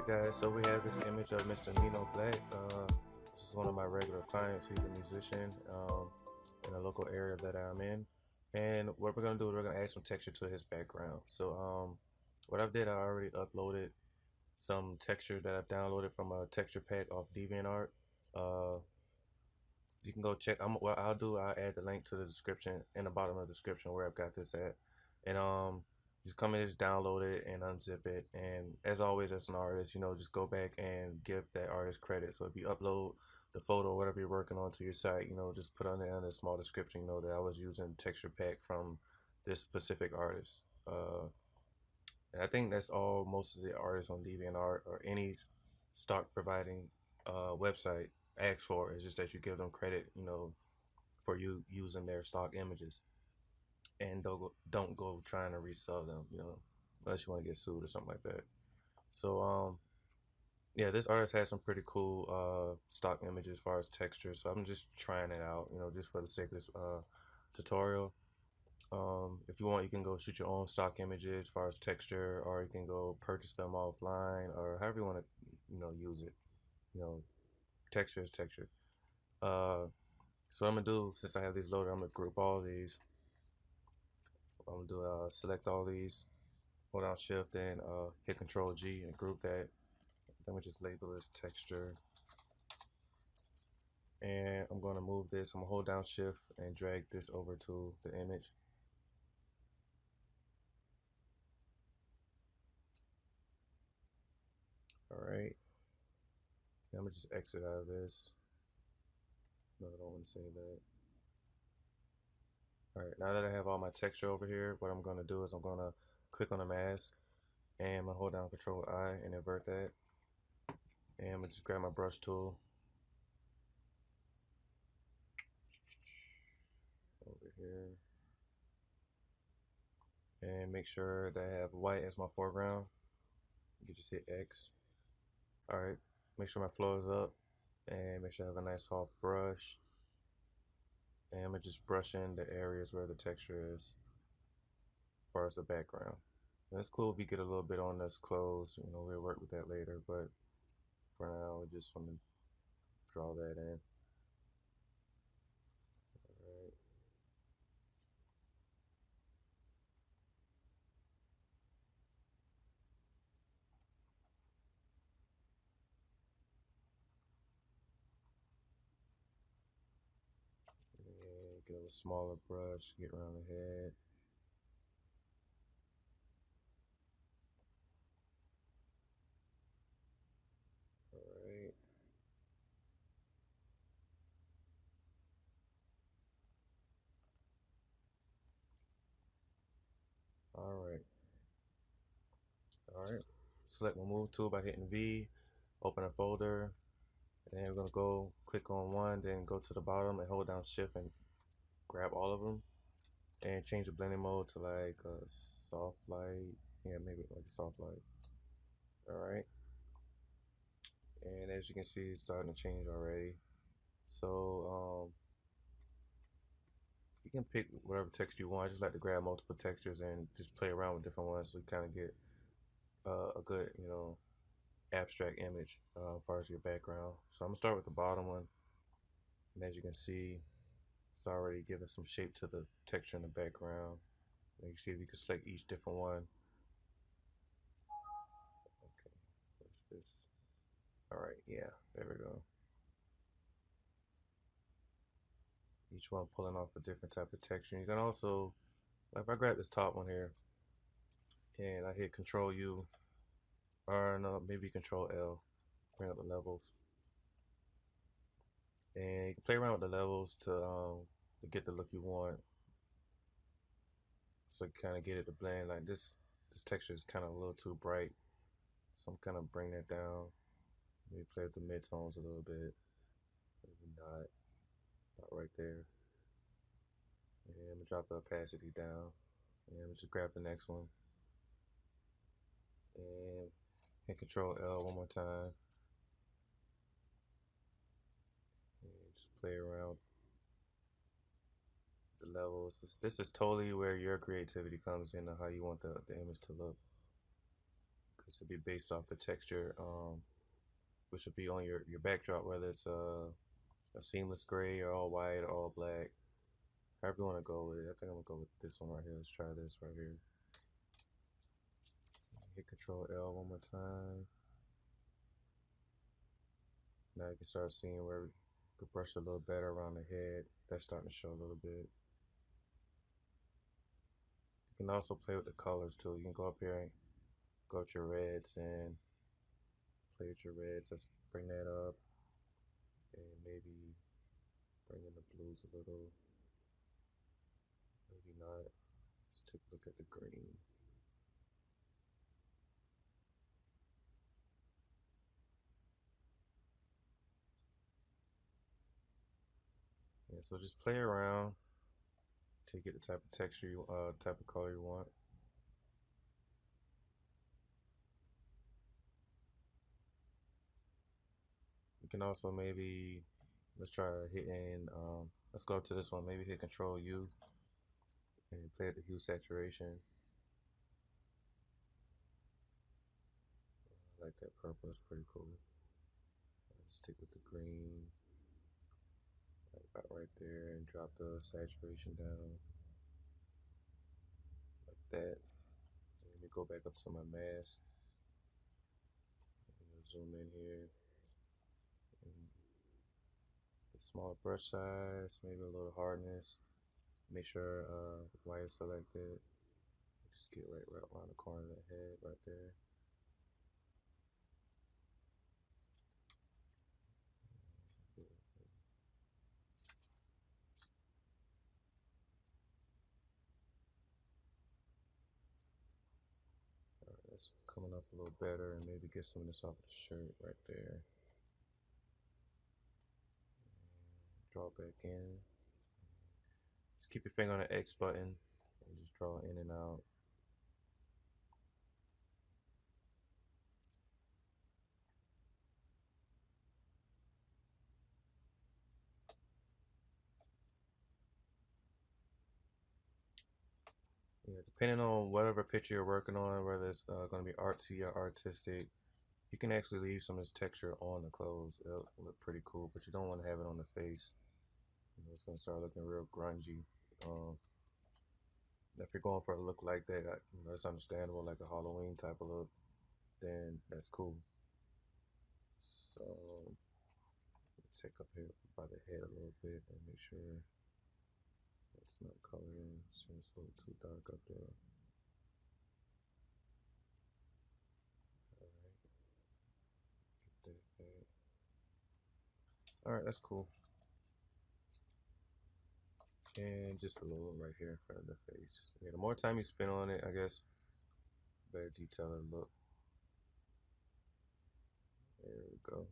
Guys, so we have this image of Mr. Nino Black. This is one of my regular clients. He's a musician in a local area that I'm in. And what we're gonna do is we're gonna add some texture to his background. So what I've did, I already uploaded some texture that I've downloaded from a texture pack off DeviantArt. Uh, you can go check. What I'll do, I'll add the link to the description in the bottom of the description where I've got this at. And just come in, just download it and unzip it. And as always, as an artist, just go back and give that artist credit. So if you upload the photo or whatever you're working on to your site, just put on there in a small description, that I was using texture pack from this specific artist. And I think that's all most of the artists on DeviantArt or any stock providing website ask for, is just that you give them credit, for you using their stock images, and don't go trying to resell them, unless you want to get sued or something like that. So yeah, this artist has some pretty cool stock images as far as texture. So I'm just trying it out, just for the sake of this tutorial. If you want, you can go shoot your own stock images as far as texture, or you can go purchase them offline, or however you want to, use it. You know, Texture is texture. So what I'm gonna do, since I have these loaded, I'm gonna group all these. I'm gonna do select all these, hold down Shift, and hit Control G and group that. Then we just label this texture, and I'm gonna move this. I'm gonna hold down Shift and drag this over to the image. All right. I'm gonna just exit out of this. No, I don't want to save that. All right, now that I have all my texture over here, what I'm gonna do is I'm gonna click on the mask, and I'm gonna hold down Control I and invert that. And I'm gonna just grab my brush tool over here and make sure that I have white as my foreground. You can just hit X. All right, make sure my flow is up, and make sure I have a nice soft brush. And I'm gonna just brush in the areas where the texture is, as far as the background. And it's cool if you get a little bit on this clothes. We'll work with that later, but for now, we just want to draw that in. All right. And get a smaller brush, get around the head. All right. All right. All right. Select my move tool by hitting V, open a folder, and then we're gonna go click on one, then go to the bottom and hold down Shift and grab all of them, and change the blending mode to like a soft light. Yeah, maybe like a soft light. All right. And as you can see, it's starting to change already. So you can pick whatever texture you want. I just like to grab multiple textures and just play around with different ones, so you kind of get a good, abstract image as far as your background. So I'm gonna start with the bottom one, and as you can see, it's already giving some shape to the texture in the background. And you can see we can select each different one. Okay, what's this? All right, yeah, there we go. Each one pulling off a different type of texture. You can also, like if I grab this top one here and I hit Control U, or no, maybe Control L, bring up the levels. And you can play around with the levels to get the look you want. So you kind of get it to blend. Like this texture is kind of a little too bright, so I'm kind of bring that down. Maybe play with the midtones a little bit. Maybe not right there. And I'm gonna drop the opacity down. And I'm just grab the next one and hit Control L one more time. And just play around the levels. This is totally where your creativity comes in, and how you want the image to look. because it'll be based off the texture, which will be on your backdrop, whether it's a seamless gray or all white or all black. However you want to go with it. I think I'm gonna go with this one right here. Let's try this right here. Hit Control L one more time. Now you can start seeing where we could brush a little better around the head. That's starting to show a little bit. You can also play with the colors too. You can go up here and go with your reds and play with your reds. Let's bring that up and maybe bring in the blues a little. Maybe not. Let's take a look at the green. Yeah, so just play around to get the type of texture you type of color you want. You can also maybe let's try hitting let's go to this one, maybe hit Control U and play at the hue saturation. I like that purple, it's pretty cool. I'll stick with the green, like about right there, and drop the saturation down like that. And let me go back up to my mask and zoom in here and get a smaller brush size, maybe a little hardness. Make sure white is selected. Just get right around the corner of the head right there. Alright, that's coming up a little better, and maybe get some of this off the shirt right there. And draw back in. Just keep your finger on the X button and just draw in and out. Yeah, depending on whatever picture you're working on, whether it's going to be artsy or artistic, you can actually leave some of this texture on the clothes. It'll look pretty cool, but you don't want to have it on the face. You know, it's going to start looking real grungy. Um, if you're going for a look like that, you know, it's understandable, like a Halloween type of look, then that's cool. So take up here by the head a little bit and make sure it's not colored in. Seems a little too dark up there. Alright, get that back. Alright, that's cool. And just a little right here in front of the face. Yeah, the more time you spend on it, I guess, better detail it look. There we go.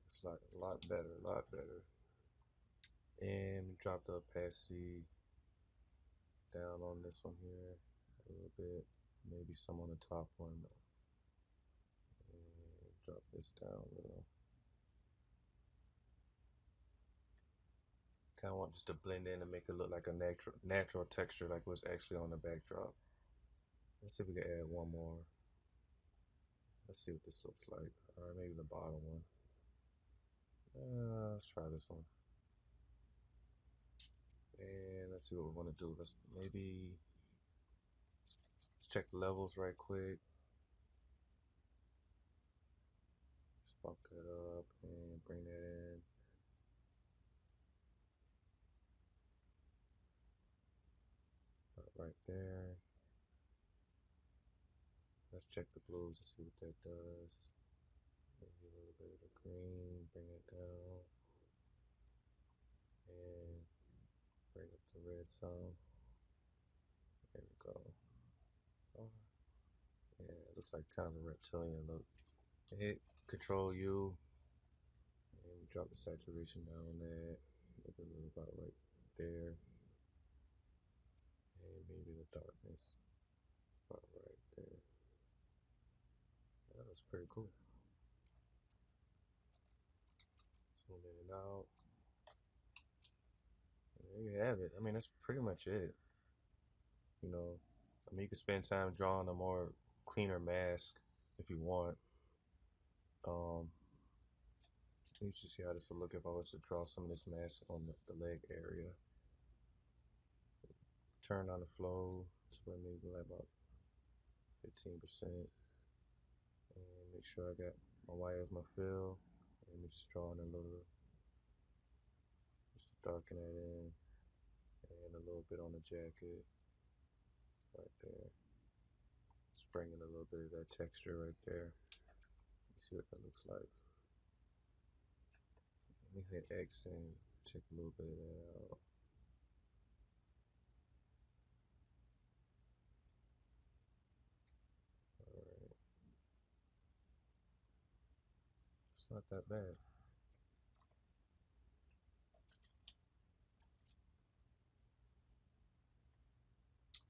It's like a lot better, a lot better. And drop the opacity down on this one here a little bit. Maybe some on the top one. And drop this down a little. Kind of want just to blend in and make it look like a natural texture, like what's actually on the backdrop. Let's see if we can add one more. Let's see what this looks like. Or maybe the bottom one. Let's try this one. And let's see what we want to do. Let's maybe let's check the levels right quick. Just bump that up and bring that in. Right there. Let's check the blues and see what that does. Maybe a little bit of the green, bring it down. And bring up the red some. There we go. Oh, yeah, it looks like kind of a reptilian look. Hit Control U and drop the saturation down on that. Make it a little about right there. And maybe the darkness about right there. That looks pretty cool. Zoom in and out. And there you have it. I mean, that's pretty much it. You know, I mean, you can spend time drawing a more cleaner mask if you want. Um, you should see how this will look if I was to draw some of this mask on the leg area. Turn on the flow to where maybe like about 15%. And make sure I got my white as my fill. Let me just draw in a little, just to darken it in, and a little bit on the jacket right there. Just bringing a little bit of that texture right there. You see what that looks like. Let me hit X and check a little bit of that out. Alright, it's not that bad.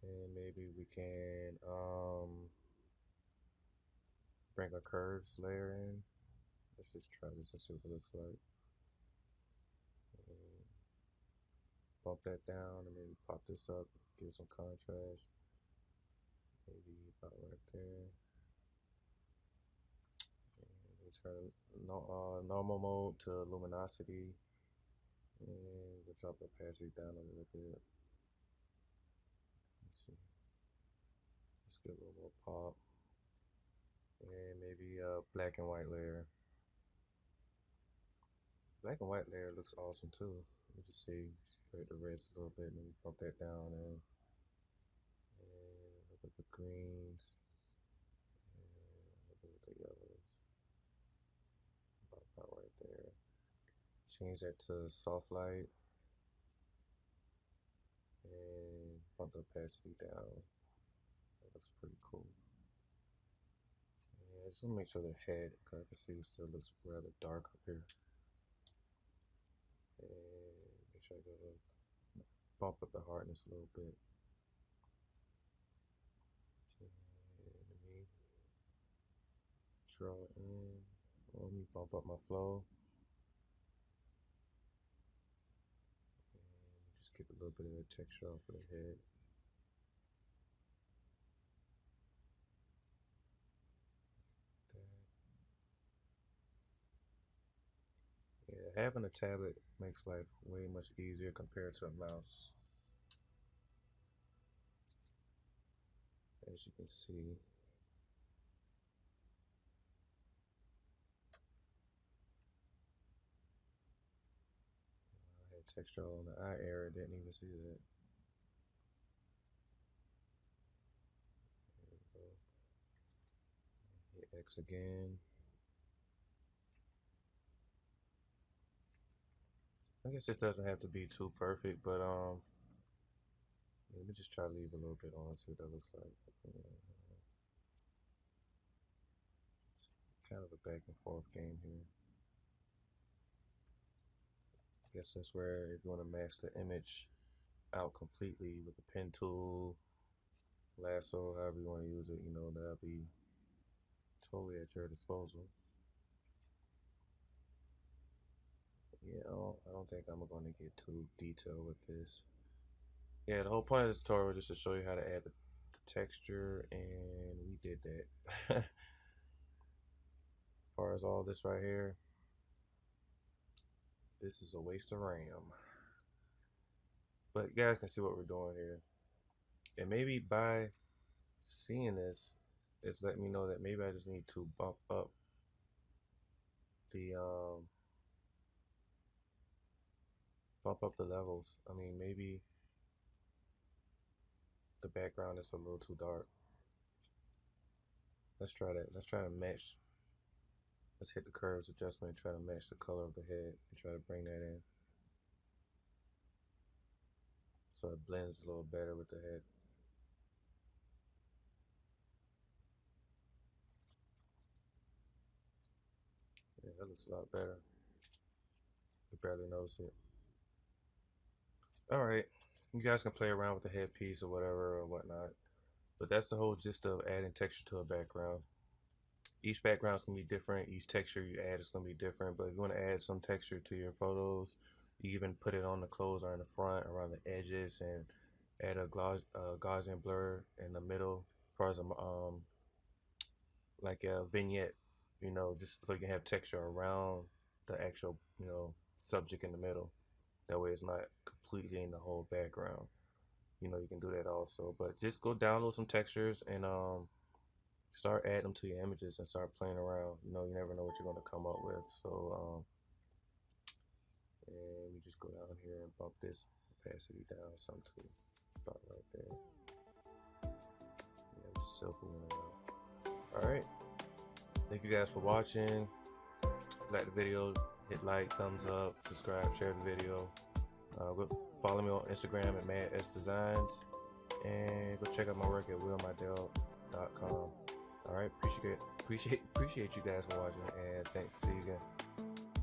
And maybe we can bring a curves layer in. Let's just try this and see what it looks like. And bump that down and maybe pop this up, give it some contrast. Maybe about right there. And we turn normal mode to luminosity. And we'll drop the opacity down a little bit. Let's see. Let's get a little more pop. And maybe a black and white layer. Black and white layer looks awesome too. Let me just see. Just create the reds a little bit, maybe bump that down and look at the greens and look at the yellows. About right there. Change that to soft light and bump the opacity down. That looks pretty cool. Yeah, I just want to make sure the head, because I can see it still looks rather dark up here. And make sure I go bump up the hardness a little bit. And let me draw in. Let me bump up my flow. And just get a little bit of the texture off of the head. Yeah, having a tablet makes life way much easier compared to a mouse. As you can see, I had texture all on the eye area, didn't even see that. There we go. Hit X again. I guess it doesn't have to be too perfect, but let me just try to leave a little bit on, see what that looks like. Kind of a back and forth game here. I guess that's where if you want to mask the image out completely with the pen tool, lasso, however you want to use it, that'll be totally at your disposal. Yeah, I don't think I'm going to get too detailed with this. Yeah, the whole point of this tutorial was just to show you how to add the texture, and we did that. As far as all this right here, this is a waste of RAM. But you guys can see what we're doing here. And maybe by seeing this, it's letting me know that maybe I just need to the um bump up the levels. I mean, maybe the background is a little too dark. Let's try that. Let's try to match. Let's hit the curves adjustment and try to match the color of the head and try to bring that in so it blends a little better with the head. Yeah, that looks a lot better. You barely notice it. All right, you guys can play around with the headpiece or whatever or whatnot, but that's the whole gist of adding texture to a background. Each background is gonna be different. Each texture you add is gonna be different. But if you want to add some texture to your photos, you even put it on the clothes or in the front, around the edges, and add a Gaussian blur in the middle, as far as like a vignette, just so you can have texture around the actual, subject in the middle. That way, it's not completely in the whole background. You can do that also, but just go download some textures and start adding them to your images and start playing around. You never know what you're gonna come up with. So and we just go down here and bump this opacity down some to about right there. Yeah, just self moving around. All right. Thank you guys for watching. If you like the video, hit like, thumbs up, subscribe, share the video. Go follow me on Instagram at MadSDesigns, and go check out my work at willmydell.com. All right, appreciate you guys for watching, and thanks. See you again.